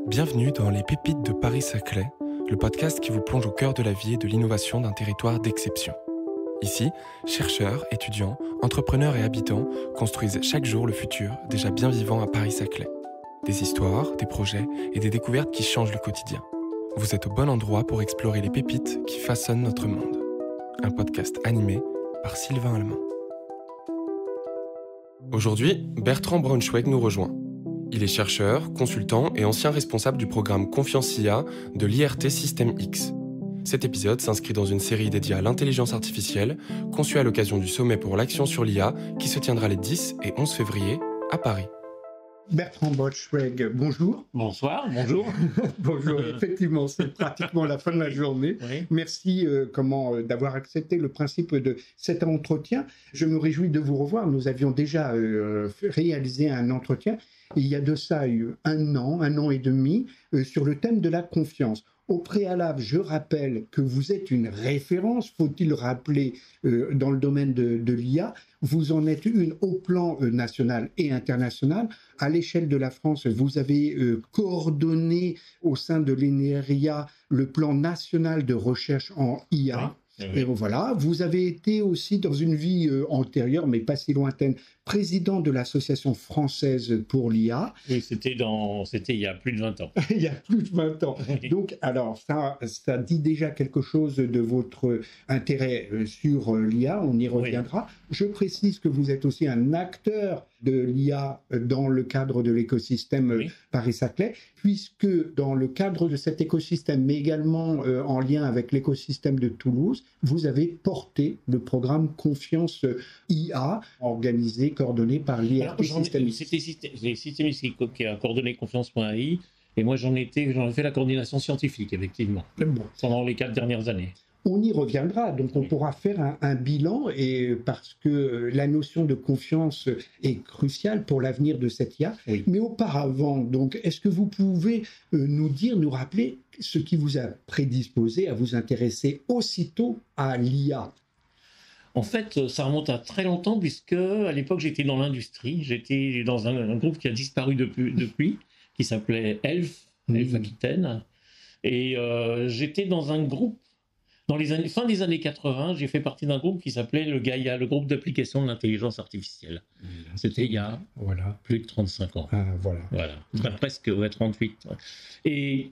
Bienvenue dans Les Pépites de Paris-Saclay, le podcast qui vous plonge au cœur de la vie et de l'innovation d'un territoire d'exception. Ici, chercheurs, étudiants, entrepreneurs et habitants construisent chaque jour le futur déjà bien vivant à Paris-Saclay. Des histoires, des projets et des découvertes qui changent le quotidien. Vous êtes au bon endroit pour explorer les pépites qui façonnent notre monde. Un podcast animé par Sylvain Allemand. Aujourd'hui, Bertrand Braunschweig nous rejoint. Il est chercheur, consultant et ancien responsable du programme Confiance IA de l'IRT Système X. Cet épisode s'inscrit dans une série dédiée à l'intelligence artificielle, conçue à l'occasion du sommet pour l'action sur l'IA qui se tiendra les 10 et 11 février à Paris. Bertrand Braunschweig, bonjour. Bonsoir, bonjour. Bonjour, effectivement, c'est pratiquement la fin de la journée. Oui. Merci d'avoir accepté le principe de cet entretien. Je me réjouis de vous revoir. Nous avions déjà réalisé un entretien il y a de ça un an et demi, sur le thème de la confiance. Au préalable, je rappelle que vous êtes une référence, faut-il rappeler, dans le domaine de l'IA. Vous en êtes une au plan national et international. À l'échelle de la France, vous avez coordonné au sein de l'INERIA le plan national de recherche en IA. Oui. Et voilà, vous avez été aussi dans une vie antérieure, mais pas si lointaine, président de l'Association française pour l'IA. Oui, c'était il y a plus de 20 ans. Il y a plus de 20 ans. Oui. Donc, alors, ça dit déjà quelque chose de votre intérêt sur l'IA, on y reviendra. Oui. Je précise que vous êtes aussi un acteur de l'IA dans le cadre de l'écosystème Paris-Saclay, puisque dans le cadre de cet écosystème, mais également en lien avec l'écosystème de Toulouse, vous avez porté le programme Confiance IA, organisé, coordonné par l'IRT Système X. C'était Système X qui a coordonné Confiance.ai, et moi j'en ai fait la coordination scientifique, effectivement, pendant les 4 dernières années. On y reviendra, donc on pourra faire un bilan, et parce que la notion de confiance est cruciale pour l'avenir de cette IA. Oui. Mais auparavant, donc, est-ce que vous pouvez nous rappeler ce qui vous a prédisposé à vous intéresser aussitôt à l'IA ? En fait, ça remonte à très longtemps, puisque à l'époque j'étais dans l'industrie, j'étais dans un groupe qui a disparu depuis, qui s'appelait Elf Aquitaine, et j'étais dans un groupe. Dans les fin des années 80, j'ai fait partie d'un groupe qui s'appelait le GAIA, le groupe d'application de l'intelligence artificielle. C'était il y a plus de 35 ans. Voilà. Presque 38. Et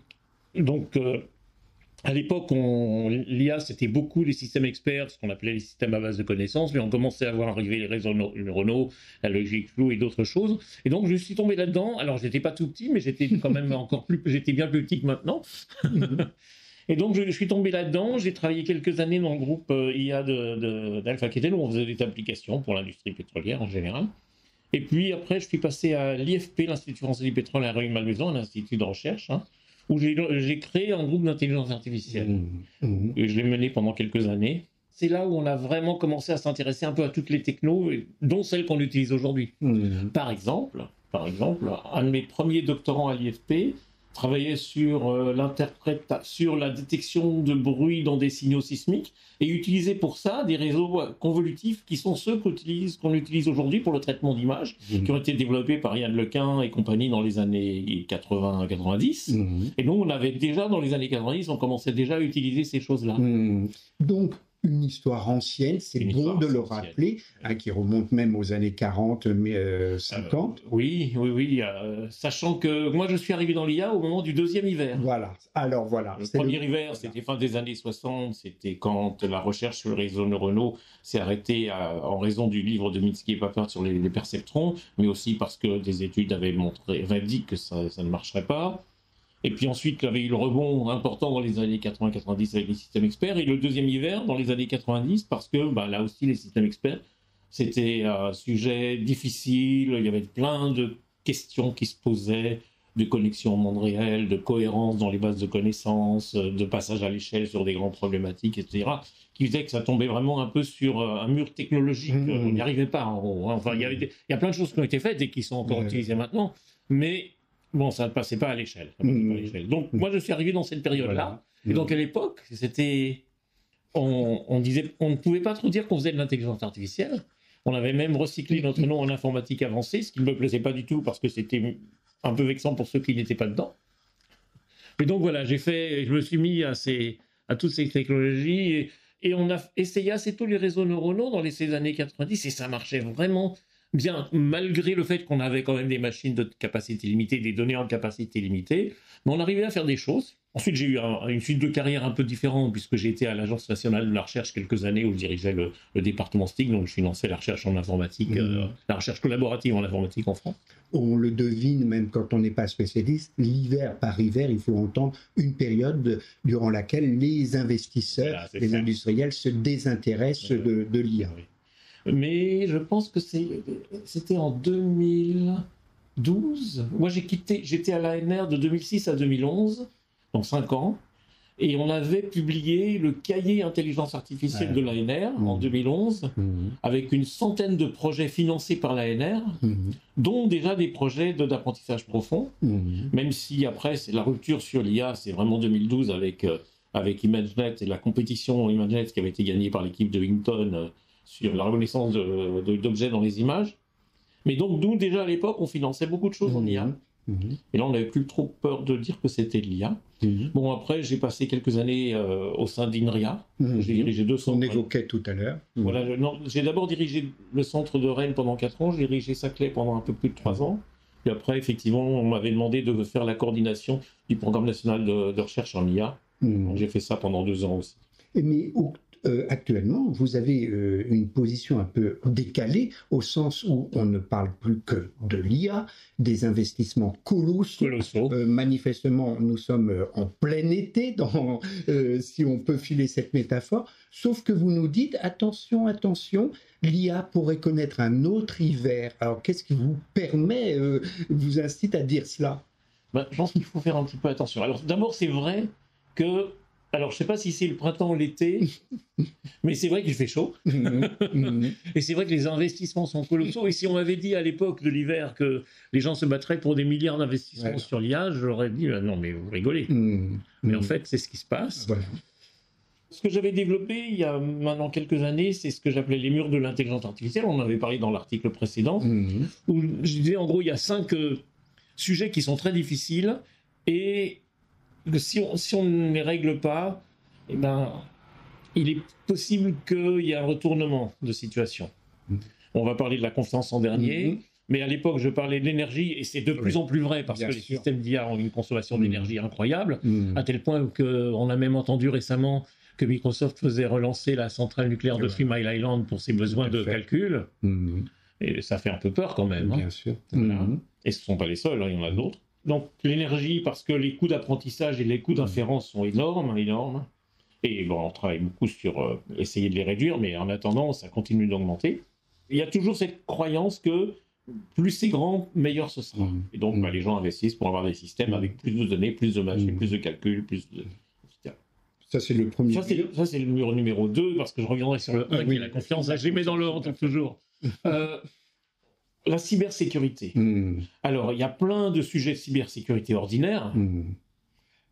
donc, à l'époque, l'IA, c'était beaucoup les systèmes experts, ce qu'on appelait les systèmes à base de connaissances, mais on commençait à voir arriver les réseaux neuronaux, la logique floue et d'autres choses. Et donc, je suis tombé là-dedans. Alors, j'étais pas tout petit, mais j'étais quand même j'étais bien plus petit que maintenant. Et donc, je suis tombé là-dedans. J'ai travaillé quelques années dans le groupe IA d'Elf Aquitaine, où on faisait des applications pour l'industrie pétrolière en général. Et puis après, je suis passé à l'IFP, l'Institut français du pétrole à Rueil-Malmaison, un institut de recherche, où j'ai créé un groupe d'intelligence artificielle. Et je l'ai mené pendant quelques années. C'est là où on a vraiment commencé à s'intéresser un peu à toutes les technos, dont celles qu'on utilise aujourd'hui. Par exemple, un de mes premiers doctorants à l'IFP travaillait sur la détection de bruit dans des signaux sismiques et utilisait pour ça des réseaux convolutifs qui sont ceux qu'on utilise aujourd'hui pour le traitement d'images, qui ont été développés par Yann Lequin et compagnie dans les années 80-90. Et donc, on avait déjà, dans les années 90, on commençait déjà à utiliser ces choses-là. Donc, une histoire ancienne, c'est bon de le rappeler, qui remonte même aux années 40, 50. Oui, sachant que moi je suis arrivé dans l'IA au moment du deuxième hiver. Voilà. Le premier hiver, c'était fin des années 60, c'était quand la recherche sur le réseau neuronaux s'est arrêtée en raison du livre de Minsky et Papert sur les perceptrons, mais aussi parce que des études avaient dit que ça ne marcherait pas. Et puis ensuite, il y avait eu le rebond important dans les années 80-90 avec les systèmes experts. Et le deuxième hiver, dans les années 90, parce que là aussi, les systèmes experts, c'était un sujet difficile. Il y avait plein de questions qui se posaient, de connexion au monde réel, de cohérence dans les bases de connaissances, de passage à l'échelle sur des grandes problématiques, etc., qui faisait que ça tombait vraiment un peu sur un mur technologique. On n'y arrivait pas, en gros. Enfin, il y a plein de choses qui ont été faites et qui sont encore utilisées maintenant, mais bon, ça ne passait pas à l'échelle. Donc, moi, je suis arrivé dans cette période-là. Et donc, à l'époque, on ne pouvait pas trop dire qu'on faisait de l'intelligence artificielle. On avait même recyclé notre nom en informatique avancée, ce qui ne me plaisait pas du tout parce que c'était un peu vexant pour ceux qui n'étaient pas dedans. Et donc voilà, je me suis mis à toutes ces technologies et on a essayé assez tous les réseaux neuronaux dans ces années 90 et ça marchait vraiment bien, malgré le fait qu'on avait quand même des machines de capacité limitée, des données en capacité limitée, mais on arrivait à faire des choses. Ensuite, j'ai eu une suite de carrière un peu différente, puisque j'ai été à l'Agence nationale de la recherche quelques années, où je dirigeais le département STIC, donc je finançais la recherche en informatique, la recherche collaborative en informatique en France. On le devine, même quand on n'est pas spécialiste, l'hiver par hiver, il faut entendre une période durant laquelle les investisseurs, les industriels se désintéressent de l'IA. Oui. Mais je pense que c'était en 2012. Moi, j'étais à l'ANR de 2006 à 2011, donc 5 ans, et on avait publié le cahier intelligence artificielle de l'ANR en 2011, avec une centaine de projets financés par l'ANR, dont déjà des projets d'apprentissage profond, même si après, c'est la rupture sur l'IA, c'est vraiment 2012 avec ImageNet et la compétition ImageNet qui avait été gagnée par l'équipe de Hinton sur la reconnaissance d'objets dans les images. Mais donc, nous, déjà à l'époque, on finançait beaucoup de choses en IA. Et là, on n'avait plus trop peur de dire que c'était de l'IA. Bon, après, j'ai passé quelques années au sein d'INRIA. J'ai dirigé 2 centres. On évoquait tout à l'heure. Voilà, j'ai d'abord dirigé le centre de Rennes pendant 4 ans. J'ai dirigé Saclay pendant un peu plus de 3 ans. Puis après, effectivement, on m'avait demandé de faire la coordination du programme national de recherche en IA. Donc, j'ai fait ça pendant 2 ans aussi. Mais actuellement, vous avez une position un peu décalée, au sens où on ne parle plus que de l'IA, des investissements colossaux. Manifestement, nous sommes en plein été, si on peut filer cette métaphore, sauf que vous nous dites, attention, attention, l'IA pourrait connaître un autre hiver. Alors, qu'est-ce qui vous permet, vous incite à dire cela? Je pense qu'il faut faire un petit peu attention. Alors, d'abord, c'est vrai que... Alors, je ne sais pas si c'est le printemps ou l'été, mais c'est vrai qu'il fait chaud. Et c'est vrai que les investissements sont colossaux. Et si on m'avait dit à l'époque de l'hiver que les gens se battraient pour des milliards d'investissements sur l'IA, j'aurais dit non, mais vous rigolez. Mais en fait, c'est ce qui se passe. Ce que j'avais développé il y a maintenant quelques années, c'est ce que j'appelais les murs de l'intelligence artificielle. On en avait parlé dans l'article précédent, où je disais en gros, il y a 5 sujets qui sont très difficiles et si on ne les règle pas, eh ben, il est possible qu'il y ait un retournement de situation. On va parler de la confiance en dernier, mais à l'époque, je parlais de l'énergie, et c'est de plus en plus vrai, parce que les systèmes d'IA ont une consommation d'énergie incroyable, à tel point qu'on a même entendu récemment que Microsoft faisait relancer la centrale nucléaire de 3 Mile Island pour ses besoins de calcul. Et ça fait un peu peur quand même. Bien sûr. Voilà. Et ce ne sont pas les seuls, il y en a d'autres. Donc l'énergie, parce que les coûts d'apprentissage et les coûts d'inférence sont énormes. Et bon, on travaille beaucoup sur essayer de les réduire, mais en attendant, ça continue d'augmenter. Il y a toujours cette croyance que plus c'est grand, meilleur ce sera. Et donc les gens investissent pour avoir des systèmes avec plus de données, plus de machines, plus de calculs, etc. Ça, c'est le premier. Ça, c'est le mur numéro 2, parce que je reviendrai sur le 1, qui est la confiance. Là, je les mets dans l'ordre toujours. La cybersécurité. Alors, il y a plein de sujets de cybersécurité ordinaires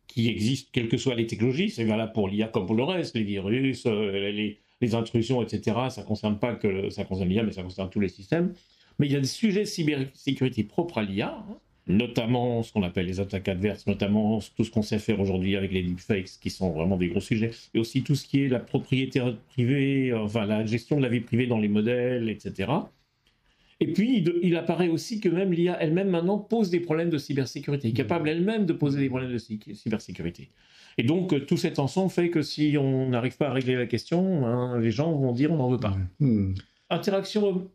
qui existent, quelles que soient les technologies. C'est valable pour l'IA comme pour le reste, les virus, les intrusions, etc. Ça ne concerne pas que ça concerne l'IA, mais ça concerne tous les systèmes. Mais il y a des sujets de cybersécurité propres à l'IA, notamment ce qu'on appelle les attaques adverses, notamment tout ce qu'on sait faire aujourd'hui avec les deepfakes, qui sont vraiment des gros sujets, et aussi tout ce qui est la propriété privée, enfin la gestion de la vie privée dans les modèles, etc. Et puis, il apparaît aussi que même l'IA elle-même maintenant pose des problèmes de cybersécurité, est capable elle-même de poser des problèmes de cybersécurité. Et donc, tout cet ensemble fait que si on n'arrive pas à régler la question, les gens vont dire on n'en veut pas. Interaction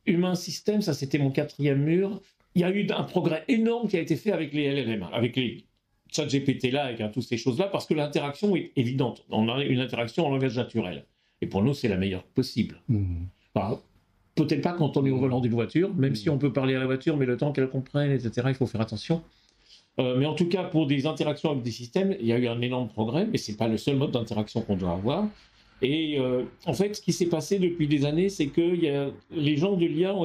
humain-système, ça c'était mon 4e mur. Il y a eu un progrès énorme qui a été fait avec les LLM, avec les ChatGPT-là, avec toutes ces choses-là, parce que l'interaction est évidente. On a une interaction en langage naturel. Et pour nous, c'est la meilleure possible. Peut-être pas quand on est au volant d'une voiture, même si on peut parler à la voiture, mais le temps qu'elle comprenne, etc., il faut faire attention. Mais en tout cas, pour des interactions avec des systèmes, il y a eu un énorme progrès, mais ce n'est pas le seul mode d'interaction qu'on doit avoir. Et en fait, ce qui s'est passé depuis des années, c'est que les gens de l'IA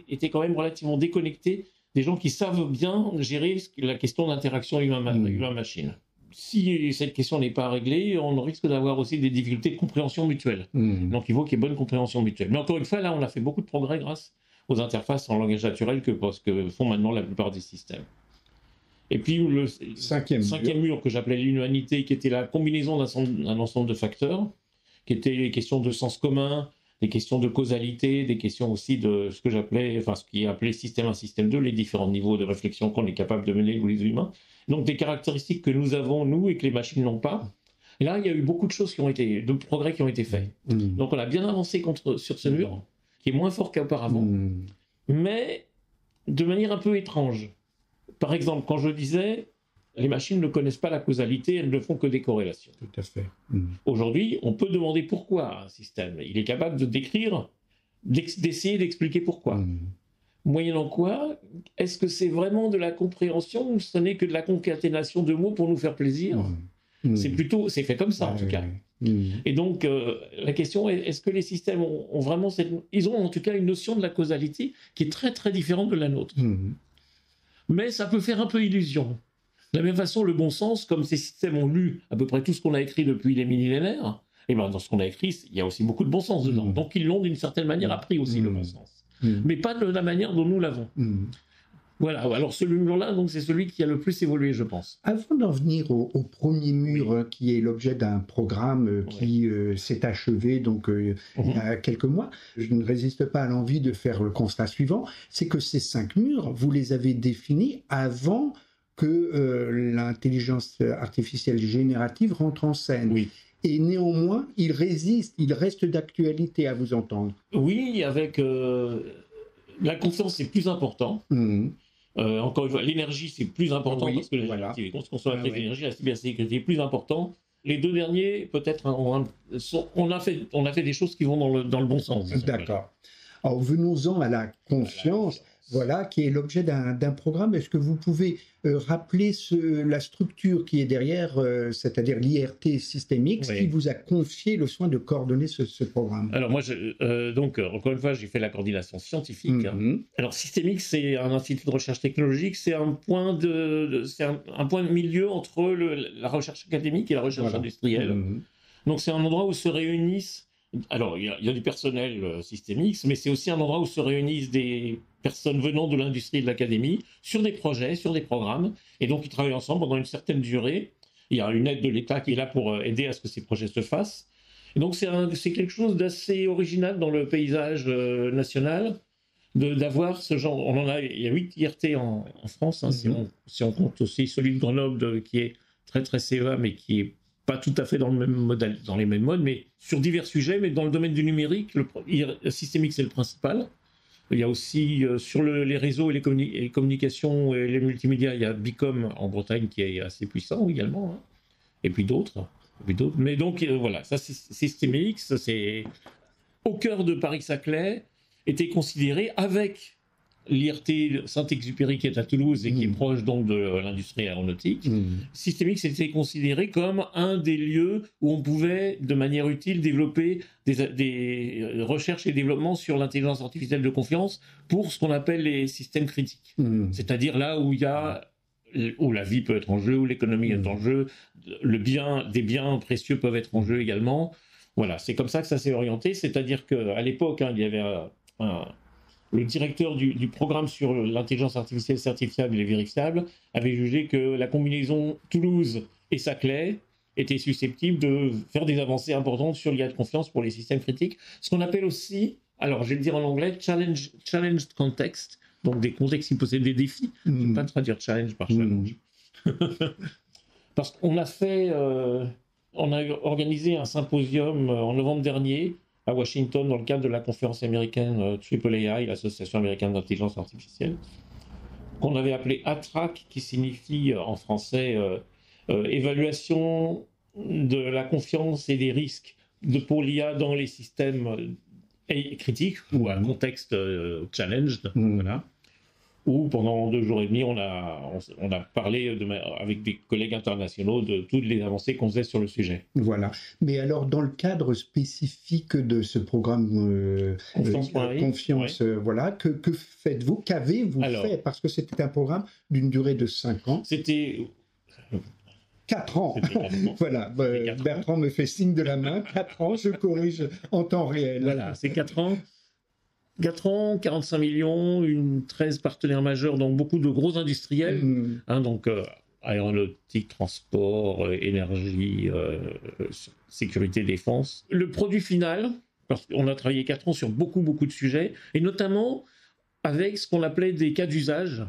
étaient quand même relativement déconnectés des gens qui savent bien gérer la question d'interaction humain-machine. Si cette question n'est pas réglée, on risque d'avoir aussi des difficultés de compréhension mutuelle. Donc il faut qu'il y ait bonne compréhension mutuelle. Mais encore une fois, là, on a fait beaucoup de progrès grâce aux interfaces en langage naturel que font maintenant la plupart des systèmes. Et puis le cinquième mur que j'appelais l'humanité, qui était la combinaison d'un ensemble de facteurs, qui étaient les questions de sens commun, des questions de causalité, des questions aussi de ce que j'appelais, enfin ce qui est appelé système 1, système 2, les différents niveaux de réflexion qu'on est capable de mener, nous les humains. Donc des caractéristiques que nous avons, nous, et que les machines n'ont pas. Et là, il y a eu beaucoup de choses de progrès qui ont été faits. Donc on a bien avancé sur ce mur, qui est moins fort qu'auparavant, mais de manière un peu étrange. Par exemple, quand je disais, les machines ne connaissent pas la causalité, elles ne font que des corrélations. Tout à fait. Aujourd'hui, on peut demander pourquoi un système. Il est capable de décrire, d'essayer d'expliquer pourquoi. Moyennant quoi, est-ce que c'est vraiment de la compréhension ou ce n'est que de la concaténation de mots pour nous faire plaisir? C'est fait comme ça en tout cas. Et donc, la question est, est-ce que les systèmes ont vraiment ils ont en tout cas une notion de la causalité qui est très très différente de la nôtre. Mais ça peut faire un peu illusion. De la même façon, le bon sens, comme ces systèmes ont lu à peu près tout ce qu'on a écrit depuis les millénaires, et ben dans ce qu'on a écrit, il y a aussi beaucoup de bon sens dedans. Donc ils l'ont d'une certaine manière appris aussi le bon sens. Mais pas de la manière dont nous l'avons. Voilà, alors ce mur-là, donc, c'est celui qui a le plus évolué, je pense. Avant d'en venir au premier mur, qui est l'objet d'un programme qui s'est achevé donc, il y a quelques mois, je ne résiste pas à l'envie de faire le constat suivant, c'est que ces 5 murs, vous les avez définis avant que l'intelligence artificielle générative rentre en scène. Oui. Et néanmoins, il reste d'actualité à vous entendre. Oui, avec la confiance, c'est plus important. Encore une fois, l'énergie, c'est plus important parce que les consommatrices d'énergie, la cybersécurité est plus important. Les deux derniers, peut-être, on a fait des choses qui vont dans le bon sens. D'accord. Alors, venons-en à la confiance. Voilà, qui est l'objet d'un programme. Est-ce que vous pouvez rappeler la structure qui est derrière, c'est-à-dire l'IRT Systemix, qui vous a confié le soin de coordonner ce programme? Alors moi, donc, encore une fois, j'ai fait la coordination scientifique. Alors Systemix, c'est un institut de recherche technologique, c'est un point de milieu entre la recherche académique et la recherche industrielle. Donc c'est un endroit où se réunissent. Alors, il y a du personnel Systemix, mais c'est aussi un endroit où se réunissent des personnes venant de l'industrie et de l'académie sur des projets, sur des programmes, et donc ils travaillent ensemble pendant une certaine durée. Il y a une aide de l'État qui est là pour aider à ce que ces projets se fassent. Et donc c'est quelque chose d'assez original dans le paysage national, d'avoir ce genre. Il y a 8 IRT en France, hein, si on compte aussi celui de Grenoble qui est très très CEA, mais qui est pas tout à fait dans les mêmes modes, mais sur divers sujets. Mais dans le domaine du numérique, le Systemix est le principal. Il y a aussi sur les réseaux et les communications et les multimédias, il y a Bicom en Bretagne qui est assez puissant également, hein. Et puis d'autres. Mais donc voilà, ça Systemix, c'est au cœur de Paris-Saclay, était considéré avec l'IRT Saint-Exupéry qui est à Toulouse et qui est proche donc de l'industrie aéronautique. Systemix était considéré comme un des lieux où on pouvait de manière utile développer des recherches et développements sur l'intelligence artificielle de confiance pour ce qu'on appelle les systèmes critiques. C'est-à-dire là où la vie peut être en jeu, où l'économie est en jeu, des biens précieux peuvent être en jeu également. Voilà, c'est comme ça que ça s'est orienté. C'est-à-dire qu'à l'époque, il y avait le directeur du programme sur l'intelligence artificielle certifiable et vérifiable avait jugé que la combinaison Toulouse et Saclay était susceptible de faire des avancées importantes sur l'IA de confiance pour les systèmes critiques. Ce qu'on appelle aussi, alors je vais le dire en anglais, challenged context, donc des contextes qui possèdent des défis. Je ne vais pas traduire challenge par challenge. Parce qu'on on a organisé un symposium en novembre dernier à Washington dans le cadre de la conférence américaine AAAI, l'Association américaine d'intelligence artificielle, qu'on avait appelé ATRAC, qui signifie en français évaluation de la confiance et des risques pour l'IA dans les systèmes critiques ou à contexte challenged, voilà. Où pendant 2 jours et demi, on a parlé avec des collègues internationaux de toutes les avancées qu'on faisait sur le sujet. Voilà. Mais alors, dans le cadre spécifique de ce programme Confiance, voilà, que faites-vous? Qu'avez-vous fait? Parce que c'était un programme d'une durée de 5 ans. C'était 4 ans. Voilà, Bertrand me fait signe de la main. 4 ans, je corrige en temps réel. Voilà, c'est 4 ans. 4 ans, 45 millions, 13 partenaires majeurs, donc beaucoup de gros industriels, donc aéronautique, transport, énergie, sécurité, défense. Le produit final, parce qu'on a travaillé 4 ans sur beaucoup de sujets, et notamment avec ce qu'on appelait des cas d'usage,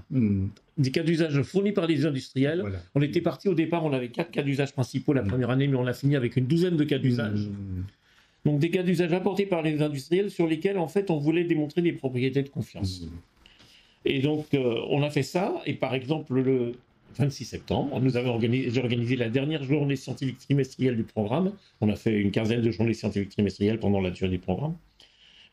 des cas d'usage fournis par les industriels. Voilà. On était parti au départ, on avait 4 cas d'usage principaux la première année, mais on a fini avec une douzaine de cas d'usage. Donc des cas d'usage apportés par les industriels sur lesquels en fait on voulait démontrer des propriétés de confiance. Et donc on a fait ça, et par exemple le 26 septembre, j'ai organisé la dernière journée scientifique trimestrielle du programme. On a fait une quinzaine de journées scientifiques trimestrielles pendant la durée du programme,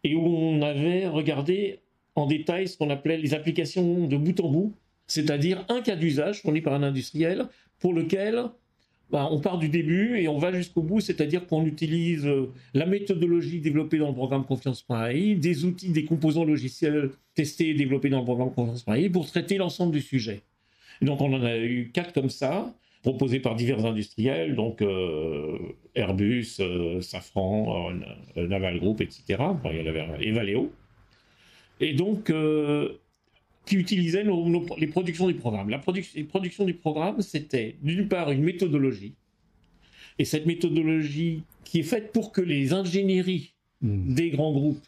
et où on avait regardé en détail ce qu'on appelait les applications de bout en bout, c'est-à-dire un cas d'usage fourni par un industriel pour lequel on part du début et on va jusqu'au bout, c'est-à-dire qu'on utilise la méthodologie développée dans le programme Confiance.ai, des outils, des composants logiciels testés et développés dans le programme Confiance.ai pour traiter l'ensemble du sujet. Et donc on en a eu 4 comme ça, proposés par divers industriels, donc Airbus, Safran, Naval Group, etc. Il y avait Valeo. Et donc, qui utilisaient les productions du programme. Les productions du programme, c'était d'une part une méthodologie, et cette méthodologie qui est faite pour que les ingénieries des grands groupes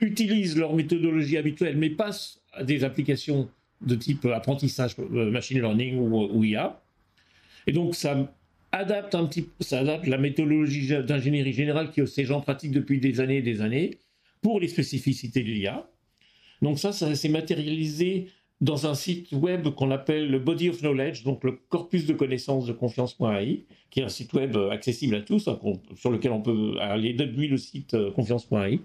utilisent leur méthodologie habituelle, mais passent à des applications de type apprentissage, machine learning ou IA. Et donc, ça adapte la méthodologie d'ingénierie générale que ces gens pratiquent depuis des années, pour les spécificités de l'IA. Donc ça s'est matérialisé dans un site web qu'on appelle le Body of Knowledge, donc le corpus de connaissances de Confiance.ai, qui est un site web accessible à tous, sur lequel on peut aller depuis le site Confiance.ai,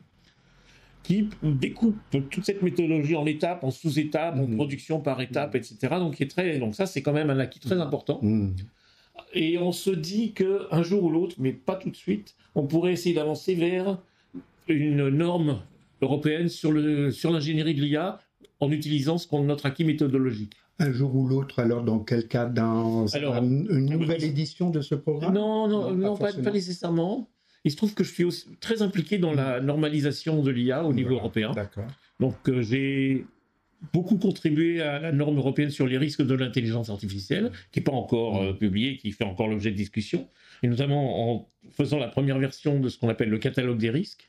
qui découpe toute cette méthodologie en étapes, en sous-étapes, en production par étapes, etc. Donc ça, c'est quand même un acquis très important. Et on se dit qu'un jour ou l'autre, mais pas tout de suite, on pourrait essayer d'avancer vers une norme européenne sur l'ingénierie de l'IA en utilisant notre acquis méthodologique. Un jour ou l'autre, alors dans quel cas? Une nouvelle édition de ce programme? Non, pas nécessairement. Il se trouve que je suis aussi très impliqué dans la normalisation de l'IA au niveau européen. D'accord. Donc j'ai beaucoup contribué à la norme européenne sur les risques de l'intelligence artificielle, qui n'est pas encore publiée, qui fait encore l'objet de discussion, et notamment en faisant la première version de ce qu'on appelle le catalogue des risques.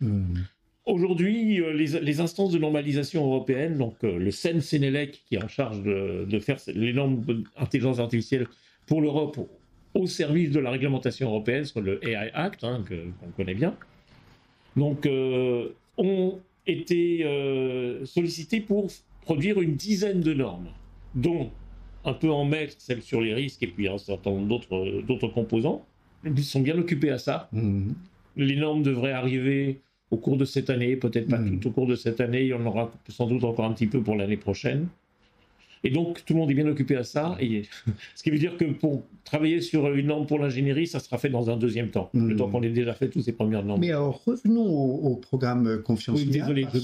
Aujourd'hui, les instances de normalisation européennes, donc le CEN-CENELEC, qui est en charge de faire les normes d'intelligence artificielle pour l'Europe au service de la réglementation européenne, sur le AI Act, qu'on connaît bien, donc ont été sollicités pour produire une dizaine de normes, dont un peu en maître, celle sur les risques, et puis un certain nombre d'autres composants. Ils sont bien occupés à ça. Les normes devraient arriver au cours de cette année, peut-être pas tout au cours de cette année, il y en aura sans doute encore un petit peu pour l'année prochaine. Et donc, tout le monde est bien occupé à ça. Et ce qui veut dire que pour travailler sur une norme pour l'ingénierie, ça sera fait dans un deuxième temps, le temps qu'on ait déjà fait toutes ces premières normes. Mais alors, revenons au programme Confiance IA. Désolé, mais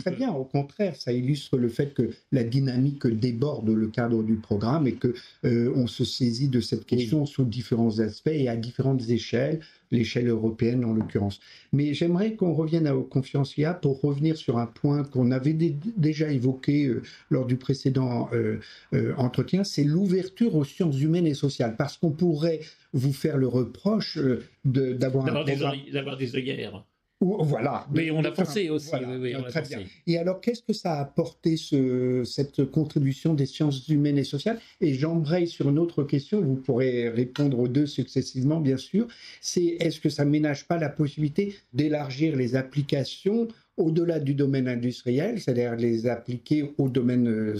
très bien. Au contraire, ça illustre le fait que la dynamique déborde le cadre du programme et qu'on se saisit de cette question sous différents aspects et à différentes échelles, l'échelle européenne en l'occurrence. Mais j'aimerais qu'on revienne à Confiance IA pour revenir sur un point qu'on avait déjà évoqué lors du précédent entretien, c'est l'ouverture aux sciences humaines et sociales. Parce qu'on pourrait vous faire le reproche d'avoir des œillères. Voilà. Mais on a pensé aussi. Voilà, on a très pensé. bien. Et alors, qu'est-ce que ça a apporté, cette contribution des sciences humaines et sociales? Et j'embraye sur une autre question, vous pourrez répondre aux deux successivement, bien sûr. C'est, est-ce que ça ne ménage pas la possibilité d'élargir les applications au-delà du domaine industriel, c'est-à-dire les appliquer au domaine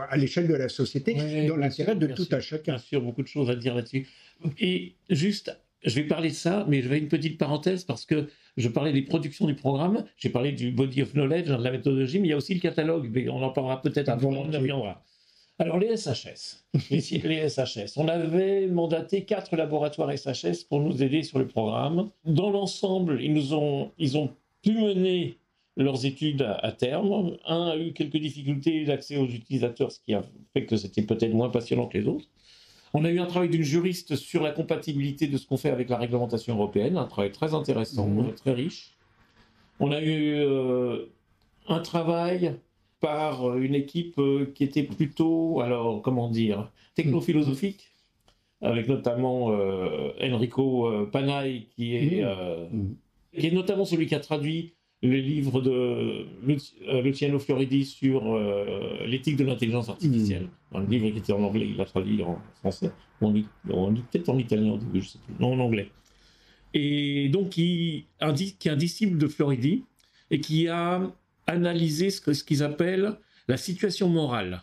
à l'échelle de la société, dans l'intérêt de tout à chacun? Bien sûr, beaucoup de choses à dire là-dessus. Et juste... Je vais parler de ça, mais je vais une petite parenthèse parce que je parlais des productions du programme, j'ai parlé du body of knowledge, de la méthodologie, mais il y a aussi le catalogue, mais on en parlera peut-être avant, on y reviendra. Alors les SHS, les SHS, on avait mandaté 4 laboratoires SHS pour nous aider sur le programme. Dans l'ensemble, ils ont pu mener leurs études à terme. Un a eu quelques difficultés d'accès aux utilisateurs, ce qui a fait que c'était peut-être moins passionnant que les autres. On a eu un travail d'une juriste sur la compatibilité de ce qu'on fait avec la réglementation européenne, un travail très intéressant, très riche. On a eu un travail par une équipe qui était plutôt, alors comment dire, technophilosophique, avec notamment Enrico Panay, qui est notamment celui qui a traduit le livre de Luciano Floridi sur l'éthique de l'intelligence artificielle. Un livre qui était en anglais, il l'a traduit en français. On dit peut-être en italien au début, je ne sais plus. Non, en anglais. Et donc, qui est un disciple de Floridi et qui a analysé ce qu'ils appellent la situation morale.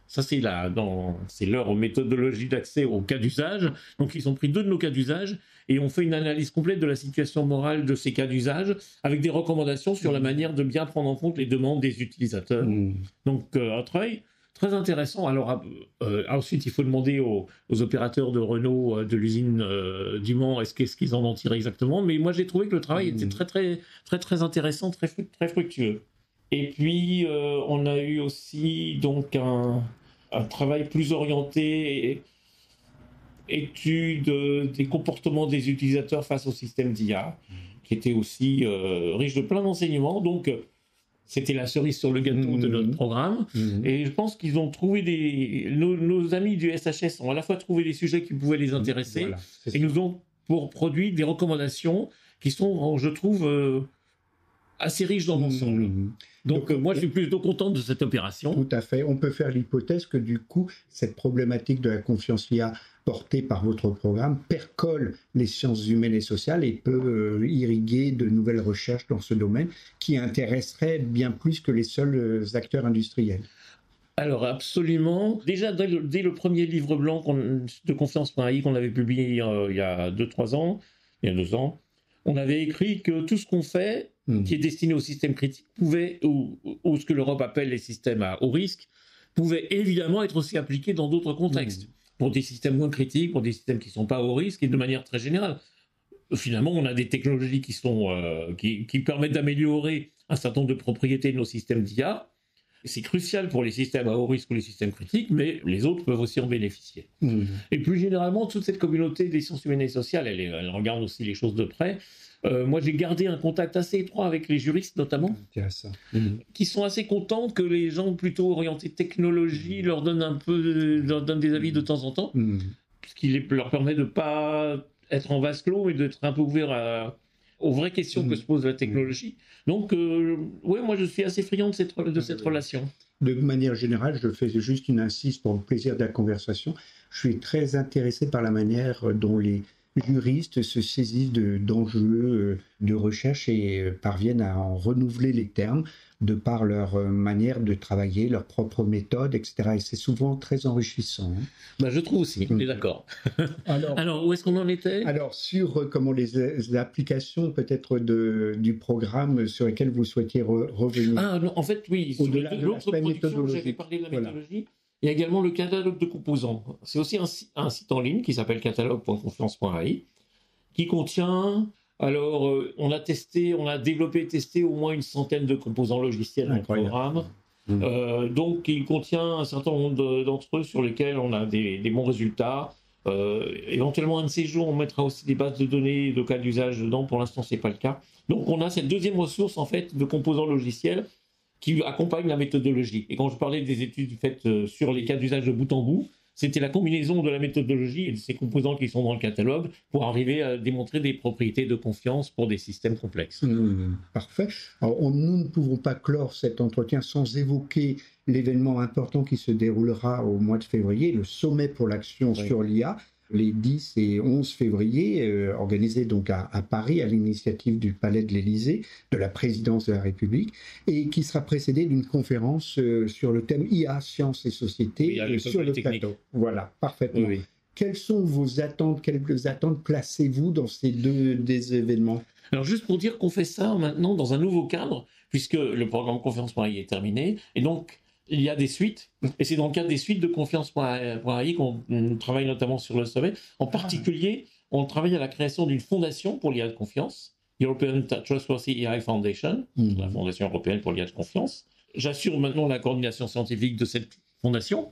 Ça, c'est leur méthodologie d'accès au cas d'usage. Donc, ils ont pris 2 de nos cas d'usage et ont fait une analyse complète de la situation morale de ces cas d'usage avec des recommandations sur la manière de bien prendre en compte les demandes des utilisateurs. Donc, un travail très intéressant. Alors, ensuite, il faut demander aux opérateurs de Renault de l'usine du Mans qu'est-ce qu'ils en ont tiré exactement. Mais moi, j'ai trouvé que le travail était très, très, très, très intéressant, très, très fructueux. Et puis, on a eu aussi donc un travail plus orienté étude des comportements des utilisateurs face au système d'IA, qui était aussi riche de plein d'enseignements. Donc, c'était la cerise sur le gâteau de notre programme. Et je pense qu'ils ont trouvé nos amis du SHS ont à la fois trouvé des sujets qui pouvaient les intéresser et nous ont produit des recommandations qui sont, je trouve, assez riches dans l'ensemble. Donc moi, je suis plutôt content de cette opération. Tout à fait. On peut faire l'hypothèse que du coup, cette problématique de la confiance IA portée par votre programme percole les sciences humaines et sociales et peut irriguer de nouvelles recherches dans ce domaine qui intéresseraient bien plus que les seuls acteurs industriels. Alors absolument. Déjà, dès le premier livre blanc de Confiance.ai qu'on avait publié il y a 2 ans, on avait écrit que tout ce qu'on fait, qui est destiné au système critique, pouvait, ou ce que l'Europe appelle les systèmes à haut risque, pouvait évidemment être aussi appliqué dans d'autres contextes, pour des systèmes moins critiques, pour des systèmes qui ne sont pas à haut risque, et de manière très générale. Finalement, on a des technologies qui permettent d'améliorer un certain nombre de propriétés de nos systèmes d'IA. C'est crucial pour les systèmes à haut risque ou les systèmes critiques, mais les autres peuvent aussi en bénéficier. Et plus généralement, toute cette communauté des sciences humaines et sociales, elle regarde aussi les choses de près. Moi, j'ai gardé un contact assez étroit avec les juristes, notamment, qui sont assez contents que les gens plutôt orientés technologie leur donnent des avis de temps en temps, ce qui leur permet de ne pas être en vase clos, mais d'être un peu ouvert aux vraies questions que se pose la technologie. Donc, moi, je suis assez friand de cette relation. De manière générale, je fais juste une insiste pour le plaisir de la conversation. Je suis très intéressé par la manière dont les juristes se saisissent d'enjeux de recherche et parviennent à en renouveler les termes de par leur manière de travailler, leur propre méthode, etc. Et c'est souvent très enrichissant. Je trouve aussi, on est d'accord. Alors, où est-ce qu'on en était ? Alors, sur les applications peut-être du programme sur lesquelles vous souhaitiez revenir. Non, en fait, oui. Au-delà de l'aspect méthodologique. J'avais parlé de la méthodologie. Il y a également le catalogue de composants. C'est aussi un site en ligne qui s'appelle catalogue.confiance.ai qui contient... Alors, on a développé et testé au moins une centaine de composants logiciels dans le programme. Donc, il contient un certain nombre d'entre eux sur lesquels on a des bons résultats. Éventuellement, un de ces jours, on mettra aussi des bases de données de cas d'usage dedans. Pour l'instant, ce n'est pas le cas. Donc, on a cette deuxième ressource, en fait, de composants logiciels qui accompagnent la méthodologie. Et quand je parlais des études faites sur les cas d'usage de bout en bout, c'était la combinaison de la méthodologie et de ces composants qui sont dans le catalogue pour arriver à démontrer des propriétés de confiance pour des systèmes complexes. Parfait. Alors, nous ne pouvons pas clore cet entretien sans évoquer l'événement important qui se déroulera au mois de février, le sommet pour l'action sur l'IA, les 10 et 11 février, organisé donc à Paris à l'initiative du Palais de l'Élysée, de la présidence de la République, et qui sera précédé d'une conférence sur le thème IA, sciences et société sur le plateau. Voilà, parfaitement. Oui. Quelles sont vos attentes, quelles attentes placez-vous dans ces des événements ? Alors juste pour dire qu'on fait ça maintenant dans un nouveau cadre, puisque le programme Confiance.ai est terminé, et donc il y a des suites, et c'est dans le cadre des suites de Confiance.ai qu'on travaille notamment sur le sommet. En particulier, on travaille à la création d'une fondation pour l'IA de confiance, European Trustworthy AI Foundation, la fondation européenne pour l'IA de confiance. J'assure maintenant la coordination scientifique de cette fondation,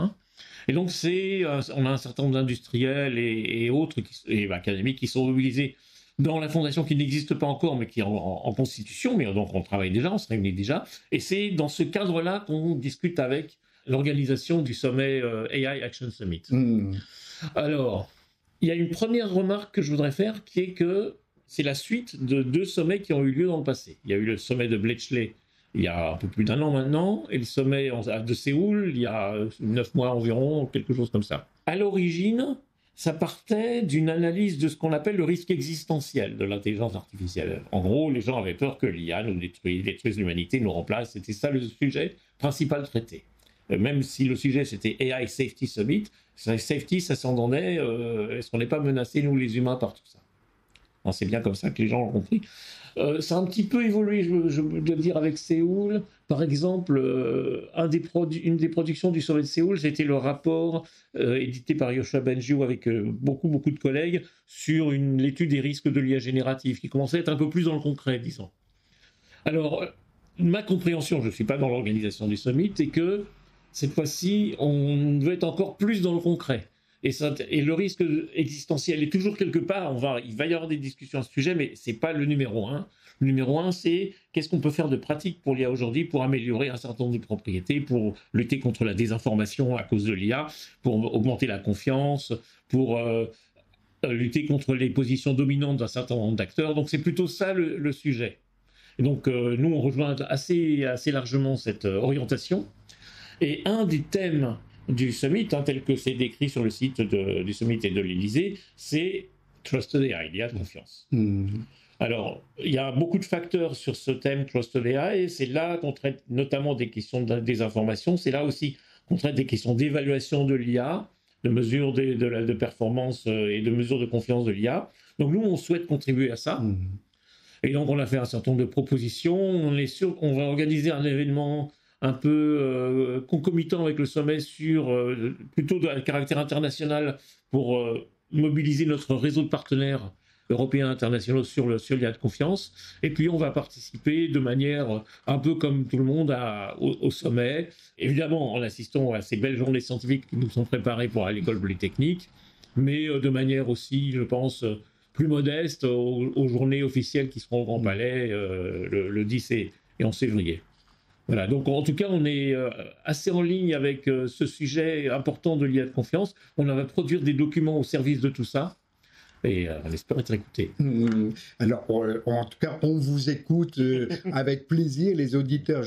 Et donc, on a un certain nombre d'industriels et autres, et académiques qui sont mobilisés dans la fondation qui n'existe pas encore, mais qui est en constitution, mais donc on travaille déjà, on se réunit déjà. Et c'est dans ce cadre-là qu'on discute avec l'organisation du sommet AI Action Summit. Alors, il y a une première remarque que je voudrais faire, qui est que c'est la suite de 2 sommets qui ont eu lieu dans le passé. Il y a eu le sommet de Bletchley il y a un peu plus d'1 an maintenant, et le sommet de Séoul il y a 9 mois environ, quelque chose comme ça. À l'origine, ça partait d'une analyse de ce qu'on appelle le risque existentiel de l'intelligence artificielle. En gros, les gens avaient peur que l'IA nous détruise l'humanité, nous remplace. C'était ça le sujet principal traité. Même si le sujet c'était AI Safety Summit, safety, ça s'entendait, est-ce qu'on n'est pas menacés, nous les humains, par tout ça? C'est bien comme ça que les gens l'ont compris. Ça a un petit peu évolué, je dois dire, avec Séoul. Par exemple, une des productions du sommet de Séoul, c'était le rapport édité par Yoshua Bengio avec beaucoup de collègues sur l'étude des risques de l'IA générative, qui commençait à être un peu plus dans le concret, disons. Alors, ma compréhension, je ne suis pas dans l'organisation du summit, est que cette fois-ci, on veut être encore plus dans le concret. Et le risque existentiel est toujours quelque part. Il va y avoir des discussions à ce sujet, mais c'est pas le numéro 1. Le numéro 1, c'est qu'est-ce qu'on peut faire de pratique pour l'IA aujourd'hui pour améliorer un certain nombre de propriétés, pour lutter contre la désinformation à cause de l'IA, pour augmenter la confiance, pour lutter contre les positions dominantes d'un certain nombre d'acteurs. Donc c'est plutôt ça le sujet. Et donc nous, on rejoint assez largement cette orientation. Et un des thèmes du Summit, tel que c'est décrit sur le site du Summit et de l'Élysée, c'est Trusted AI, l'IA de confiance. Alors, il y a beaucoup de facteurs sur ce thème Trusted AI, et c'est là qu'on traite notamment des questions de désinformation, c'est là aussi qu'on traite des questions d'évaluation de l'IA, de mesures de performance et de mesures de confiance de l'IA. Donc nous, on souhaite contribuer à ça. Et donc, on a fait un certain nombre de propositions. On est sûr qu'on va organiser un événement un peu concomitant avec le sommet plutôt de caractère international pour mobiliser notre réseau de partenaires européens internationaux sur l'IA de confiance. Et puis on va participer de manière un peu comme tout le monde au sommet, évidemment en assistant à ces belles journées scientifiques qui nous sont préparées pour l'école polytechnique, mais de manière aussi, je pense, plus modeste aux journées officielles qui seront au Grand Palais le 10 et 11 février. Voilà, donc en tout cas, on est assez en ligne avec ce sujet important de l'IA de confiance. On va produire des documents au service de tout ça. Et on espère être écouté. Alors, en tout cas, on vous écoute avec plaisir. Les auditeurs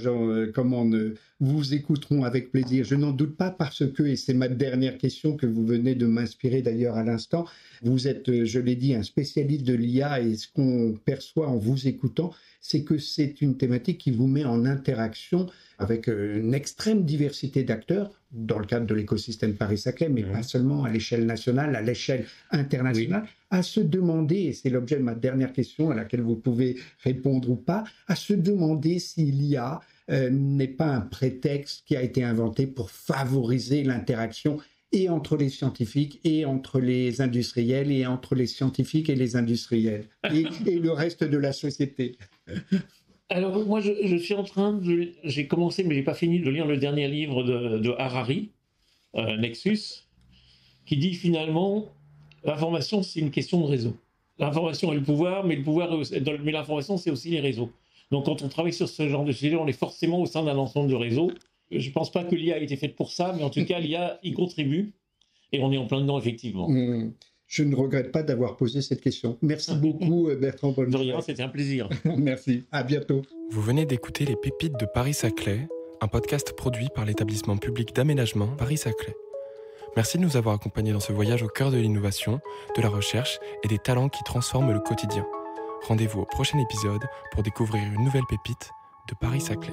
vous écouteront avec plaisir. Je n'en doute pas parce que, et c'est ma dernière question que vous venez de m'inspirer d'ailleurs à l'instant, vous êtes, je l'ai dit, un spécialiste de l'IA et ce qu'on perçoit en vous écoutant, c'est que c'est une thématique qui vous met en interaction avec une extrême diversité d'acteurs dans le cadre de l'écosystème Paris-Saclay, mais pas seulement à l'échelle nationale, à l'échelle internationale, à se demander, et c'est l'objet de ma dernière question à laquelle vous pouvez répondre ou pas, à se demander si l'IA n'est pas un prétexte qui a été inventé pour favoriser l'interaction et entre les scientifiques, et entre les industriels, et entre les scientifiques et les industriels, et le reste de la société. Alors moi, je suis en train j'ai commencé, mais j'ai pas fini de lire le dernier livre de Harari, Nexus, qui dit finalement, l'information, c'est une question de réseau. L'information est le pouvoir, mais l'information, c'est aussi les réseaux. Donc quand on travaille sur ce genre de sujet, on est forcément au sein d'un ensemble de réseaux. Je ne pense pas que l'IA a été faite pour ça, mais en tout cas, l'IA y contribue, et on est en plein dedans, effectivement. Je ne regrette pas d'avoir posé cette question. Merci beaucoup, Bertrand Bonnefray. De rien, c'était un plaisir. Merci, à bientôt. Vous venez d'écouter Les Pépites de Paris-Saclay, un podcast produit par l'établissement public d'aménagement Paris-Saclay. Merci de nous avoir accompagnés dans ce voyage au cœur de l'innovation, de la recherche et des talents qui transforment le quotidien. Rendez-vous au prochain épisode pour découvrir une nouvelle pépite de Paris-Saclay.